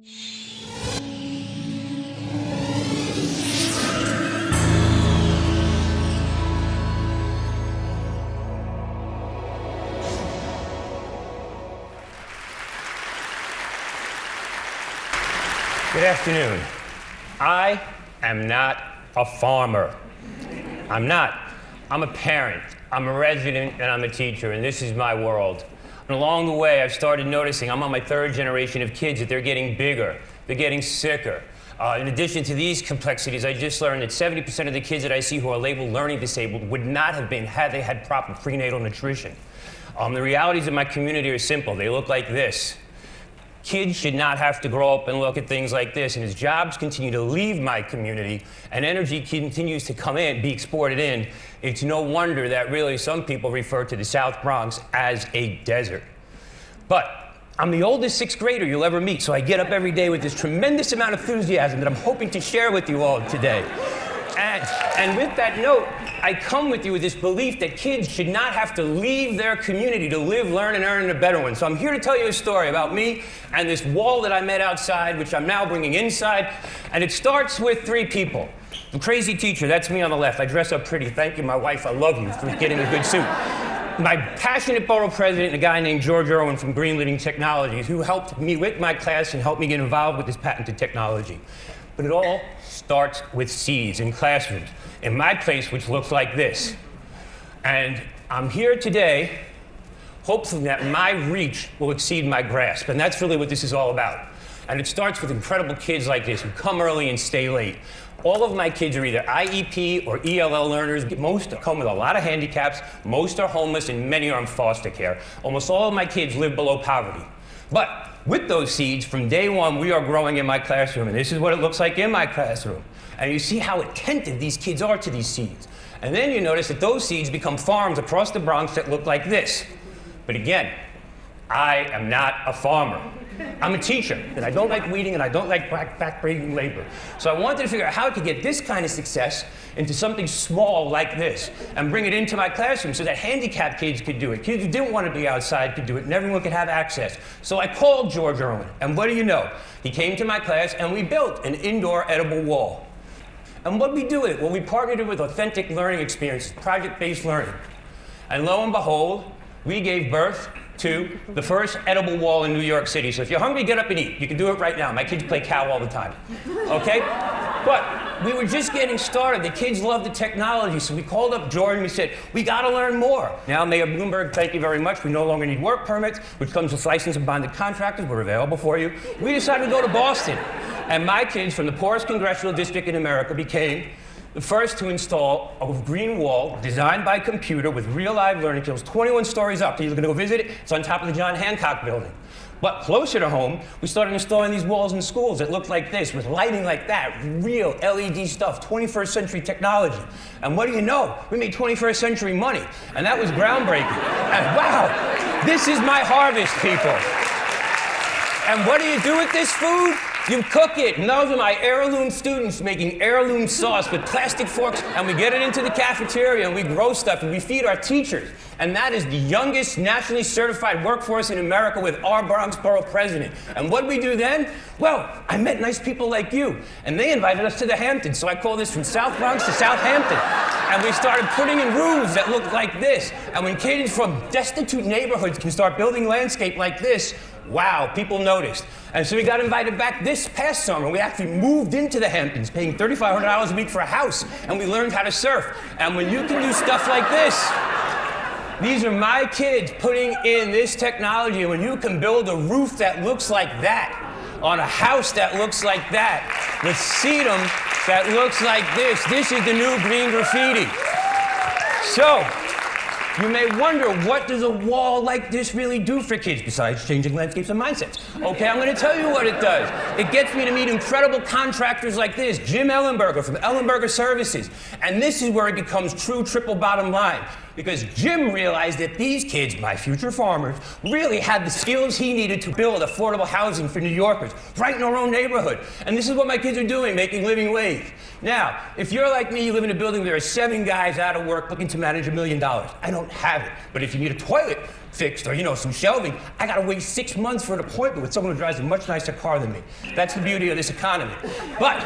Good afternoon. I am not a farmer. I'm not. I'm a parent, I'm a resident, and I'm a teacher, and this is my world. And along the way, I've started noticing, I'm on my third generation of kids, that they're getting bigger, they're getting sicker. In addition to these complexities, I just learned that 70% of the kids that I see who are labeled learning disabled would not have been had they had proper prenatal nutrition. The realities of my community are simple. They look like this. Kids should not have to grow up and look at things like this. And as jobs continue to leave my community and energy continues to come in, be exported in, it's no wonder that really some people refer to the South Bronx as a desert. But I'm the oldest sixth grader you'll ever meet, so I get up every day with this tremendous amount of enthusiasm that I'm hoping to share with you all today. And with that note, I come with you with this belief that kids should not have to leave their community to live, learn, and earn a better one. So I'm here to tell you a story about me and this wall that I met outside, which I'm now bringing inside. And it starts with three people. The crazy teacher, that's me on the left. I dress up pretty. Thank you, my wife. I love you for getting a good suit. My passionate borough president, a guy named George Irwin from Green Living Technologies, who helped me with my class and helped me get involved with this patented technology. But it all starts with seeds in classrooms. In my place, which looks like this. And I'm here today, hopefully that my reach will exceed my grasp. And that's really what this is all about. And it starts with incredible kids like this who come early and stay late. All of my kids are either IEP or ELL learners. Most come with a lot of handicaps. Most are homeless, and many are in foster care. Almost all of my kids live below poverty. But with those seeds, from day one, we are growing in my classroom. And this is what it looks like in my classroom. And you see how attentive these kids are to these seeds. And then you notice that those seeds become farms across the Bronx that look like this. But again, I am not a farmer. I'm a teacher, and I don't like weeding, and I don't like back-breaking labor. So I wanted to figure out how to get this kind of success into something small like this and bring it into my classroom so that handicapped kids could do it. Kids who didn't want to be outside could do it, and everyone could have access. So I called George Irwin, and what do you know? He came to my class, and we built an indoor edible wall. And what did we do with it? Well, we partnered it with authentic learning experiences, project-based learning. And lo and behold, we gave birth to the first edible wall in New York City. So if you're hungry, get up and eat. You can do it right now. My kids play cow all the time, okay? But we were just getting started. The kids love the technology, so we called up George and we said, we gotta learn more. Now, Mayor Bloomberg, thank you very much. We no longer need work permits, which comes with licensed and bonded contractors. We're available for you. We decided to go to Boston. And my kids from the poorest congressional district in America became the first to install a green wall designed by computer with real live learning tools, 21 stories up. So you're gonna go visit it. It's on top of the John Hancock building. But closer to home, we started installing these walls in schools that looked like this, with lighting like that, real LED stuff, 21st century technology. And what do you know? We made 21st century money. And that was groundbreaking. And wow, this is my harvest, people. And what do you do with this food? You cook it, and those are my heirloom students making heirloom sauce with plastic forks, and we get it into the cafeteria, and we grow stuff, and we feed our teachers. And that is the youngest nationally certified workforce in America with our Bronx Borough president. And what did we do then? Well, I met nice people like you, and they invited us to the Hamptons, so I call this from South Bronx to Southampton. And we started putting in roofs that looked like this. And when kids from destitute neighborhoods can start building landscape like this, wow, people noticed. And so we got invited back this past summer. We actually moved into the Hamptons, paying $3,500 a week for a house, and we learned how to surf. And when you can do stuff like this, these are my kids putting in this technology. And when you can build a roof that looks like that, on a house that looks like that, with sedum that looks like this is the new green graffiti. So, you may wonder, what does a wall like this really do for kids besides changing landscapes and mindsets? Okay, I'm going to tell you what it does. It gets me to meet incredible contractors like this, Jim Ellenberger from Ellenberger Services. And this is where it becomes true triple bottom line. Because Jim realized that these kids, my future farmers, really had the skills he needed to build affordable housing for New Yorkers, right in our own neighborhood. And this is what my kids are doing, making living wage. Now, if you're like me, you live in a building where there are 7 guys out of work looking to manage $1 million. I don't have it. But if you need a toilet, fixed or, some shelving, I gotta wait 6 months for an appointment with someone who drives a much nicer car than me. That's the beauty of this economy. But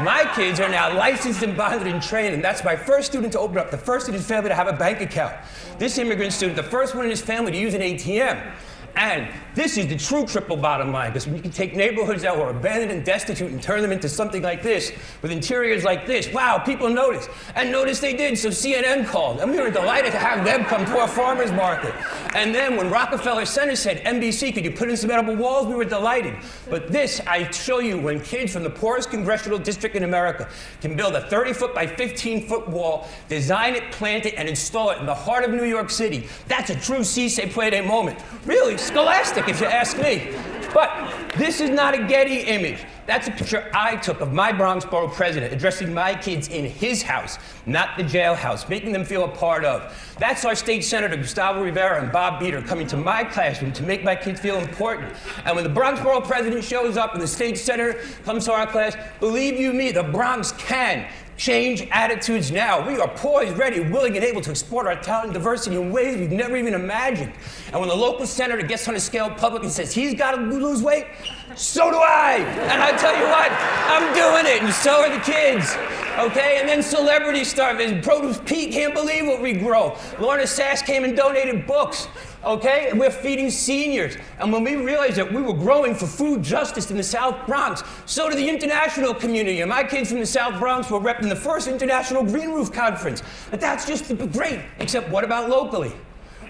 my kids are now licensed and bonded and trained, and that's my first student to open up, the first in his family to have a bank account. This immigrant student, the first one in his family to use an ATM. And this is the true triple bottom line, because when you can take neighborhoods that were abandoned and destitute and turn them into something like this, with interiors like this, wow, people notice. And notice they did, so CNN called. And we were delighted to have them come to our farmers market. And then when Rockefeller Center said, NBC, could you put in some edible walls? We were delighted. But this, I show you, when kids from the poorest congressional district in America can build a 30-foot by 15-foot wall, design it, plant it, and install it in the heart of New York City, that's a true si se puede moment. Really scholastic, if you ask me. But this is not a Getty image. That's a picture I took of my Bronx Borough president addressing my kids in his house, not the jailhouse, making them feel a part of. That's our state senator, Gustavo Rivera, and Bob Beater coming to my classroom to make my kids feel important. And when the Bronx Borough president shows up and the state senator comes to our class, believe you me, the Bronx can change attitudes now. We are poised, ready, willing, and able to export our talent and diversity in ways we've never even imagined. And when the local senator gets on a scale public and says he's got to lose weight, so do I. And I tell you what, I'm doing it, and so are the kids. Okay, and then celebrities start visiting. Produce Pete can't believe what we grow. Lorna Sass came and donated books. Okay, and we're feeding seniors. And when we realized that we were growing for food justice in the South Bronx, so did the international community. And my kids from the South Bronx were repping the first International Green Roof Conference. But that's just great, except what about locally?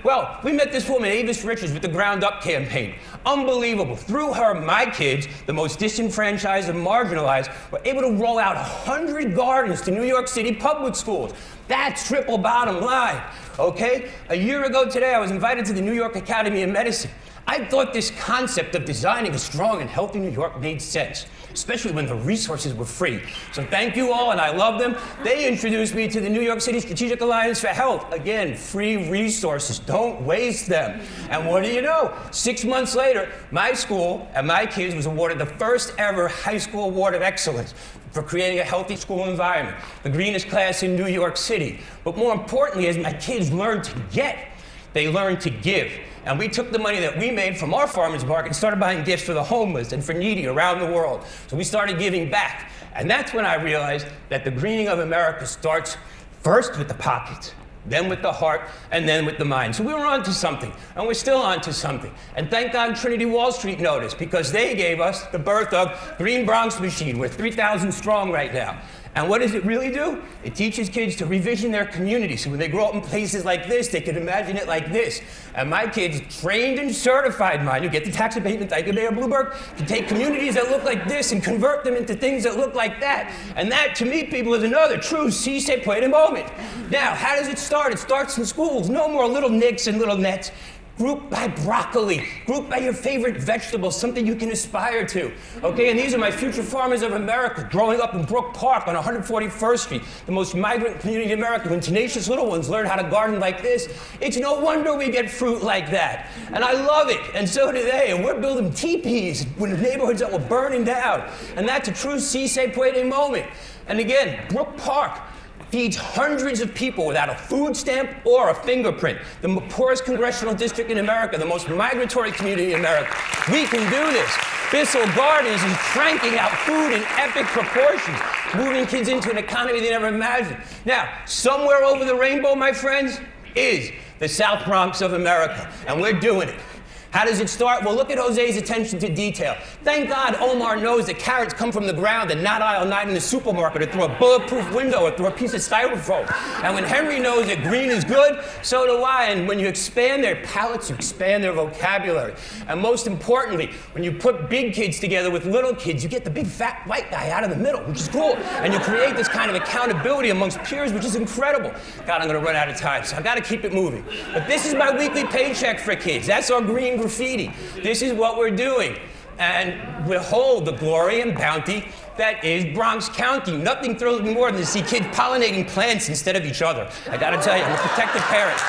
Well, we met this woman, Avis Richards, with the Ground Up campaign. Unbelievable. Through her, my kids, the most disenfranchised and marginalized, were able to roll out 100 gardens to New York City public schools. That's triple bottom line, okay? A year ago today, I was invited to the New York Academy of Medicine. I thought this concept of designing a strong and healthy New York made sense, especially when the resources were free. So thank you all, and I love them. They introduced me to the New York City Strategic Alliance for Health. Again, free resources, don't waste them. And what do you know? 6 months later, my school and my kids was awarded the first ever high school award of excellence for creating a healthy school environment, the greenest class in New York City. But more importantly, as my kids learned to get, they learned to give. And we took the money that we made from our farmers market and started buying gifts for the homeless and for needy around the world. So we started giving back. And that's when I realized that the greening of America starts first with the pockets, then with the heart, and then with the mind. So we were on to something, and we're still on to something. And thank God Trinity Wall Street noticed, because they gave us the birth of Green Bronx Machine. We're 3,000 strong right now. And what does it really do? It teaches kids to revision their community, so when they grow up in places like this, they can imagine it like this. And my kids, trained and certified, mind you, get the tax abatement, thank you, Mayor Bloomberg, can take communities that look like this and convert them into things that look like that. And that, to me, people, is another true si se puede moment. Now, how does it start? It starts in schools. No more little nicks and little nets. Group by broccoli, group by your favorite vegetables, something you can aspire to. Okay, and these are my future farmers of America, growing up in Brook Park on 141st Street, the most migrant community in America. When tenacious little ones learn how to garden like this, it's no wonder we get fruit like that. And I love it, and so do they. And we're building teepees in neighborhoods that were burning down. And that's a true si se puede moment. And again, Brook Park feeds hundreds of people without a food stamp or a fingerprint. The poorest congressional district in America, the most migratory community in America. We can do this. Bissell Gardens is cranking out food in epic proportions, moving kids into an economy they never imagined. Now, somewhere over the rainbow, my friends, is the South Bronx of America, and we're doing it. How does it start? Well, look at Jose's attention to detail. Thank God Omar knows that carrots come from the ground and not aisle 9 in the supermarket or through a bulletproof window or through a piece of styrofoam. And when Henry knows that green is good, so do I. And when you expand their palates, you expand their vocabulary. And most importantly, when you put big kids together with little kids, you get the big fat white guy out of the middle, which is cool. And you create this kind of accountability amongst peers, which is incredible. God, I'm going to run out of time, so I've got to keep it moving. But this is my weekly paycheck for kids. That's our green graffiti. This is what we're doing. And behold the glory and bounty that is Bronx County. Nothing thrills me more than to see kids pollinating plants instead of each other. I gotta tell you, I'm a protective parent.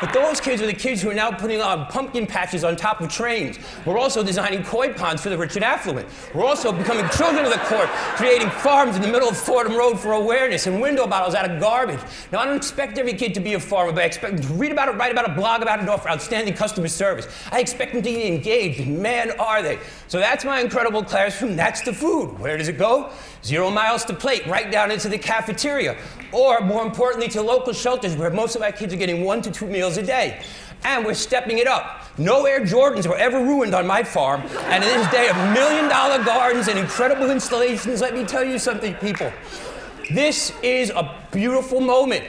But those kids are the kids who are now putting on pumpkin patches on top of trains. We're also designing koi ponds for the rich and affluent. We're also becoming children of the court, creating farms in the middle of Fordham Road for awareness and window bottles out of garbage. Now, I don't expect every kid to be a farmer, but I expect them to read about it, write about it, blog about it, and offer outstanding customer service. I expect them to be engaged, and man, are they. So that's my incredible classroom. That's the food. Where does it go? 0 miles to plate, right down into the cafeteria. Or, more importantly, to local shelters where most of our kids are getting 1 to 2 meals a day. And we're stepping it up. No Air Jordans were ever ruined on my farm. And in this day of $1 million gardens and incredible installations, let me tell you something, people. This is a beautiful moment.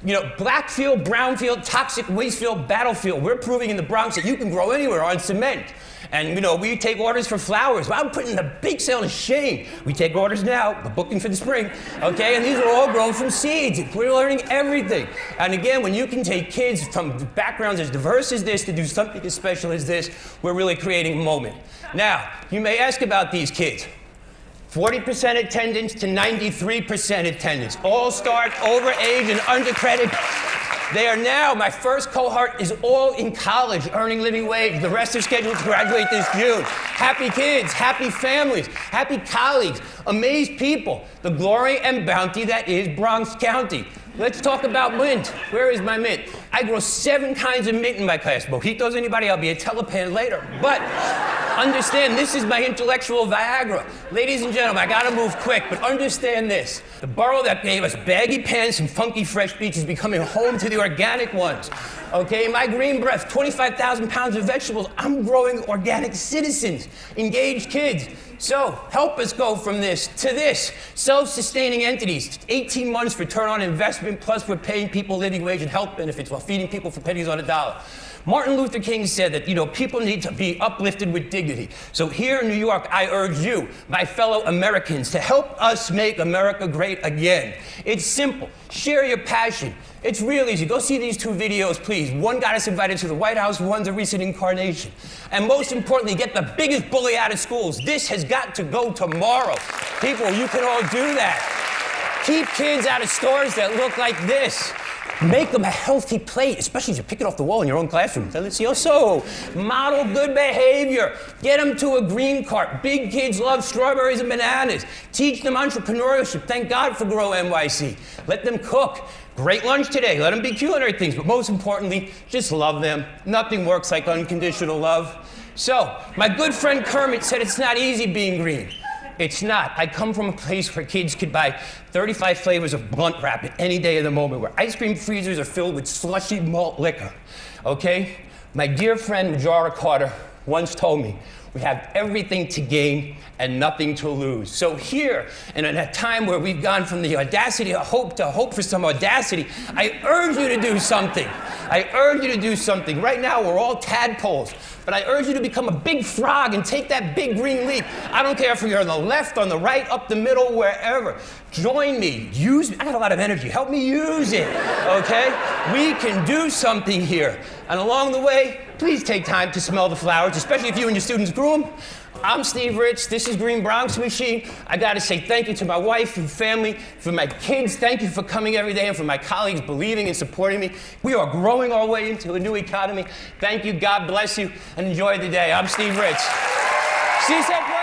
You know, black field, brown field, toxic waste field, battlefield. We're proving in the Bronx that you can grow anywhere on cement. And, you know, we take orders for flowers. Well, I'm putting the big sale to shame. We take orders now, we're booking for the spring, okay? And these are all grown from seeds. We're learning everything. And again, when you can take kids from backgrounds as diverse as this to do something as special as this, we're really creating a moment. Now, you may ask about these kids. 40% attendance to 93% attendance. All start over age and undercredited. They are now, my first cohort is all in college, earning living wage. The rest are scheduled to graduate this June. Happy kids, happy families, happy colleagues, amazed people. The glory and bounty that is Bronx County. Let's talk about mint. Where is my mint? I grow 7 kinds of mint in my class. Mojitos, anybody? I'll be a telepan later. But understand, this is my intellectual Viagra. Ladies and gentlemen, I gotta move quick, but understand this. The borough that gave us baggy pants and funky fresh beach is becoming home to the organic ones. Okay, my green breath, 25,000 pounds of vegetables. I'm growing organic citizens, engaged kids. So help us go from this to this. Self-sustaining entities, 18 months for return on investment, plus we're paying people living wage and health benefits while feeding people for pennies on a dollar. Martin Luther King said that, you know, people need to be uplifted with dignity. So here in New York, I urge you, my fellow Americans, to help us make America great again. It's simple. Share your passion. It's real easy. Go see these 2 videos, please. One got us invited to the White House, one's a recent incarnation. And most importantly, get the biggest bully out of schools. This has got to go tomorrow. People, you can all do that. Keep kids out of stores that look like this. Make them a healthy plate, especially if you pick it off the wall in your own classroom. Delicioso. Model good behavior. Get them to a green cart. Big kids love strawberries and bananas. Teach them entrepreneurship. Thank God for Grow NYC. Let them cook. Great lunch today. Let them be culinary things. But most importantly, just love them. Nothing works like unconditional love. So, my good friend Kermit said it's not easy being green. It's not. I come from a place where kids could buy 35 flavors of Blunt Wrap at any day of the moment, where ice cream freezers are filled with slushy malt liquor. Okay? My dear friend Majora Carter once told me, we have everything to gain and nothing to lose. So here, and in a time where we've gone from the audacity of hope to hope for some audacity, I urge you to do something. I urge you to do something. Right now, we're all tadpoles. But I urge you to become a big frog and take that big green leap. I don't care if you're on the left, on the right, up the middle, wherever. Join me. Use me. I got a lot of energy. Help me use it, okay? We can do something here. And along the way, please take time to smell the flowers, especially if you and your students grew them. I'm Steve Ritz. This is Green Bronx Machine. I got to say thank you to my wife and family, for my kids. Thank you for coming every day, and for my colleagues believing and supporting me. We are growing our way into a new economy. Thank you. God bless you, and enjoy the day. I'm Steve Ritz. See you soon.